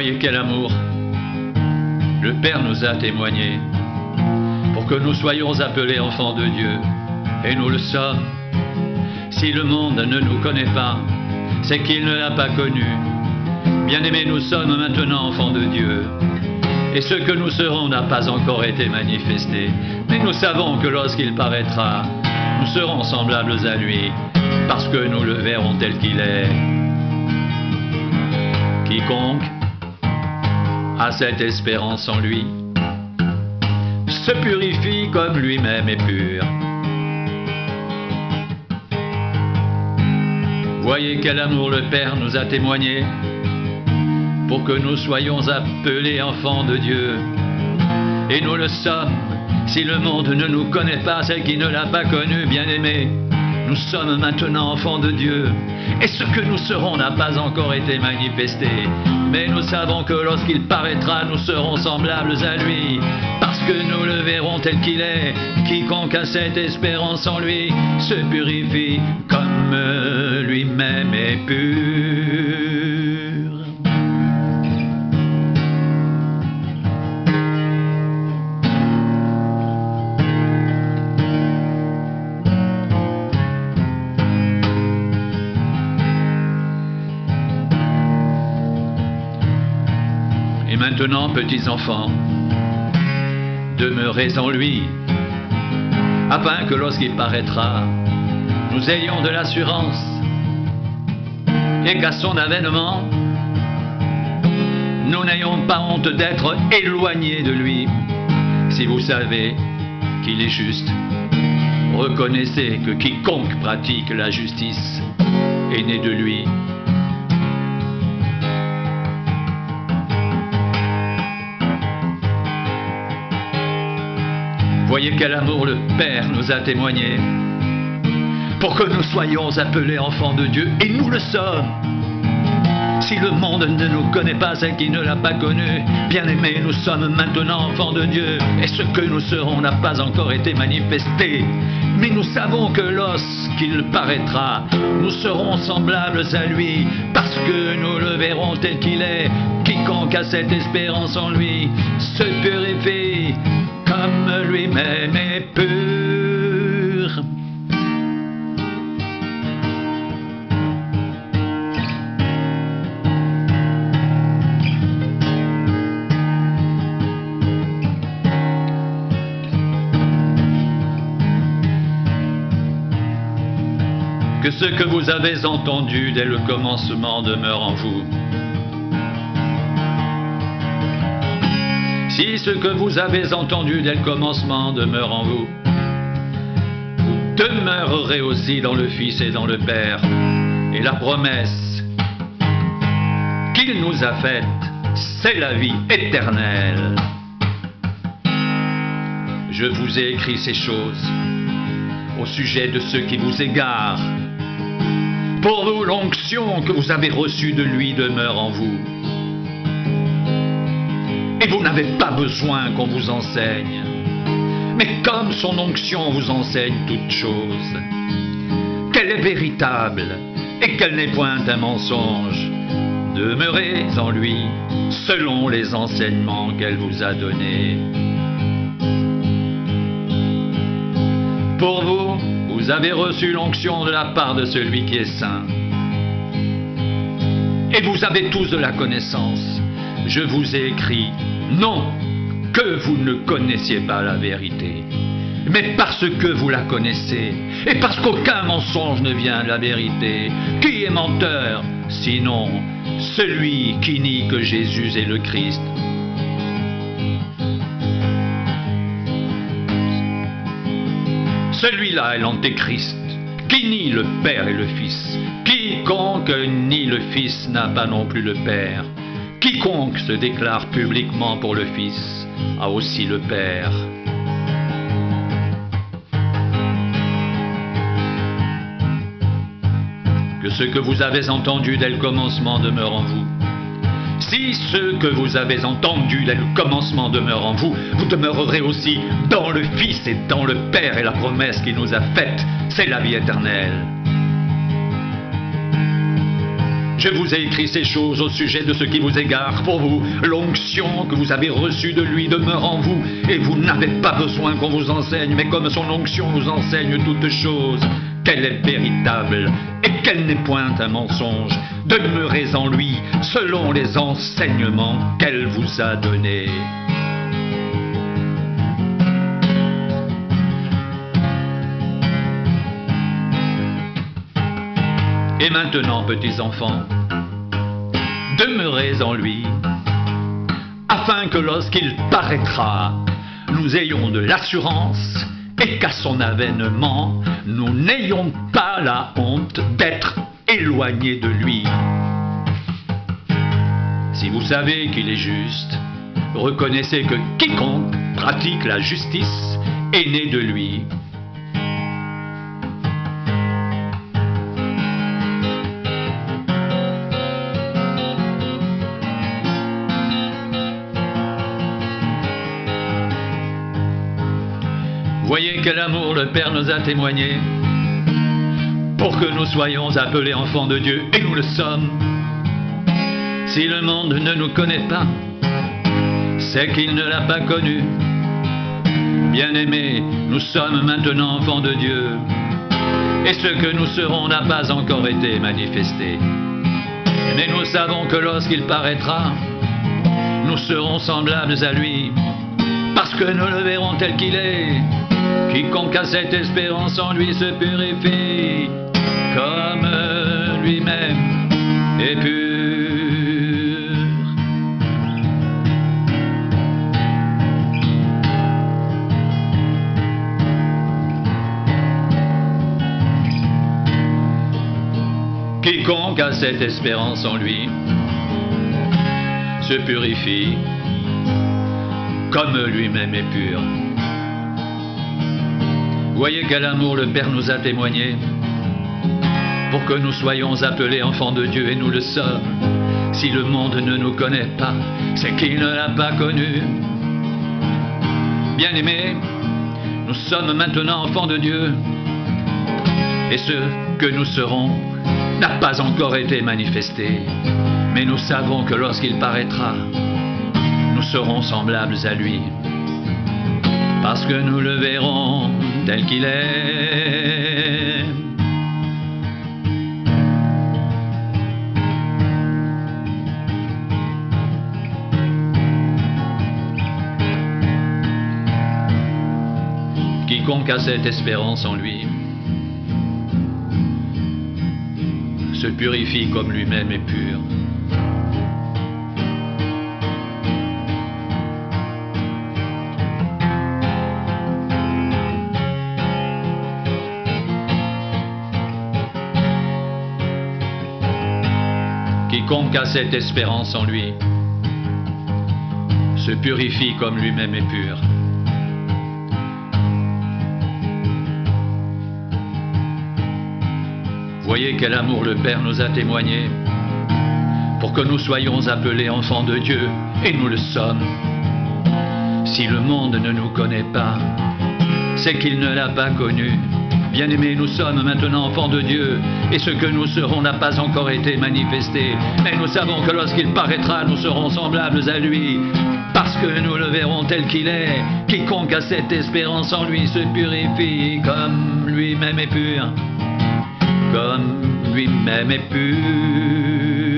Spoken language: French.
Voyez quel amour le Père nous a témoigné pour que nous soyons appelés enfants de Dieu. Et nous le sommes. Si le monde ne nous connaît pas, c'est qu'il ne l'a pas connu. Bien-aimés, nous sommes maintenant enfants de Dieu. Et ce que nous serons n'a pas encore été manifesté. Mais nous savons que lorsqu'il paraîtra, nous serons semblables à lui, parce que nous le verrons tel qu'il est. Quiconque a cette espérance en lui se purifie comme lui-même est pur. Voyez quel amour le Père nous a témoigné pour que nous soyons appelés enfants de Dieu. Et nous le sommes. Si le monde ne nous connaît pas, c'est qu'il ne l'a pas connu, bien-aimés. Nous sommes maintenant enfants de Dieu. Et ce que nous serons n'a pas encore été manifesté. Mais nous savons que lorsqu'il paraîtra, nous serons semblables à lui, parce que nous le verrons tel qu'il est. Quiconque a cette espérance en lui se purifie comme lui-même est pur. Et maintenant, petits enfants, demeurez en lui, afin que lorsqu'il paraîtra, nous ayons de l'assurance, et qu'à son avènement, nous n'ayons pas honte d'être éloignés de lui. Si vous savez qu'il est juste, reconnaissez que quiconque pratique la justice est né de lui. Voyez quel amour le Père nous a témoigné pour que nous soyons appelés enfants de Dieu, et nous le sommes. Si le monde ne nous connaît pas, c'est qu'il ne l'a pas connu. Bien-aimés, nous sommes maintenant enfants de Dieu, et ce que nous serons n'a pas encore été manifesté. Mais nous savons que lorsqu'il paraîtra, nous serons semblables à lui, parce que nous le verrons tel qu'il est. Quiconque a cette espérance en lui se purifie comme lui-même est pur. Que ce que vous avez entendu dès le commencement demeure en vous. Si ce que vous avez entendu dès le commencement demeure en vous, vous demeurerez aussi dans le Fils et dans le Père. Et la promesse qu'il nous a faite, c'est la vie éternelle. Je vous ai écrit ces choses au sujet de ceux qui vous égarent. Pour vous, l'onction que vous avez reçue de lui demeure en vous. Et vous n'avez pas besoin qu'on vous enseigne. Mais comme son onction vous enseigne toutes choses, qu'elle est véritable et qu'elle n'est point un mensonge, demeurez en lui selon les enseignements qu'elle vous a donnés. Pour vous, vous avez reçu l'onction de la part de celui qui est saint. Et vous avez tous de la connaissance. Je vous ai écrit, non que vous ne connaissiez pas la vérité, mais parce que vous la connaissez, et parce qu'aucun mensonge ne vient de la vérité. Qui est menteur, sinon celui qui nie que Jésus est le Christ? Celui-là est l'antéchrist, qui nie le Père et le Fils. Quiconque nie le Fils n'a pas non plus le Père. Quiconque se déclare publiquement pour le Fils a aussi le Père. Que ce que vous avez entendu dès le commencement demeure en vous. Si ce que vous avez entendu dès le commencement demeure en vous, vous demeurerez aussi dans le Fils et dans le Père, et la promesse qu'il nous a faite, c'est la vie éternelle. Je vous ai écrit ces choses au sujet de ce qui vous égare. Pour vous, l'onction que vous avez reçue de lui demeure en vous, et vous n'avez pas besoin qu'on vous enseigne, mais comme son onction vous enseigne toutes choses, qu'elle est véritable et qu'elle n'est point un mensonge, demeurez en lui selon les enseignements qu'elle vous a donnés. Et maintenant, petits enfants, demeurez en lui, afin que lorsqu'il paraîtra, nous ayons de l'assurance et qu'à son avènement, nous n'ayons pas la honte d'être éloignés de lui. Si vous savez qu'il est juste, reconnaissez que quiconque pratique la justice est né de lui. Voyez quel amour le Père nous a témoigné pour que nous soyons appelés enfants de Dieu, et nous le sommes. Si le monde ne nous connaît pas, c'est qu'il ne l'a pas connu. Bien-aimés, nous sommes maintenant enfants de Dieu, et ce que nous serons n'a pas encore été manifesté. Mais nous savons que lorsqu'il paraîtra, nous serons semblables à lui, parce que nous le verrons tel qu'il est. Quiconque a cette espérance en lui se purifie comme lui-même est pur. Quiconque a cette espérance en lui se purifie comme lui-même est pur. Voyez quel amour le Père nous a témoigné pour que nous soyons appelés enfants de Dieu, et nous le sommes. Si le monde ne nous connaît pas, c'est qu'il ne l'a pas connu. Bien-aimés, nous sommes maintenant enfants de Dieu, et ce que nous serons n'a pas encore été manifesté. Mais nous savons que lorsqu'il paraîtra, nous serons semblables à lui, parce que nous le verrons tel qu'il est. Quiconque a cette espérance en lui se purifie comme lui-même est pur. Quiconque a cette espérance en lui se purifie comme lui-même est pur. Voyez quel amour le Père nous a témoigné pour que nous soyons appelés enfants de Dieu, et nous le sommes. Si le monde ne nous connaît pas, c'est qu'il ne l'a pas connu. Bien-aimés, nous sommes maintenant enfants de Dieu, et ce que nous serons n'a pas encore été manifesté. Mais nous savons que lorsqu'il paraîtra, nous serons semblables à lui, parce que nous le verrons tel qu'il est. Quiconque a cette espérance en lui se purifie comme lui-même est pur, comme lui-même est pur.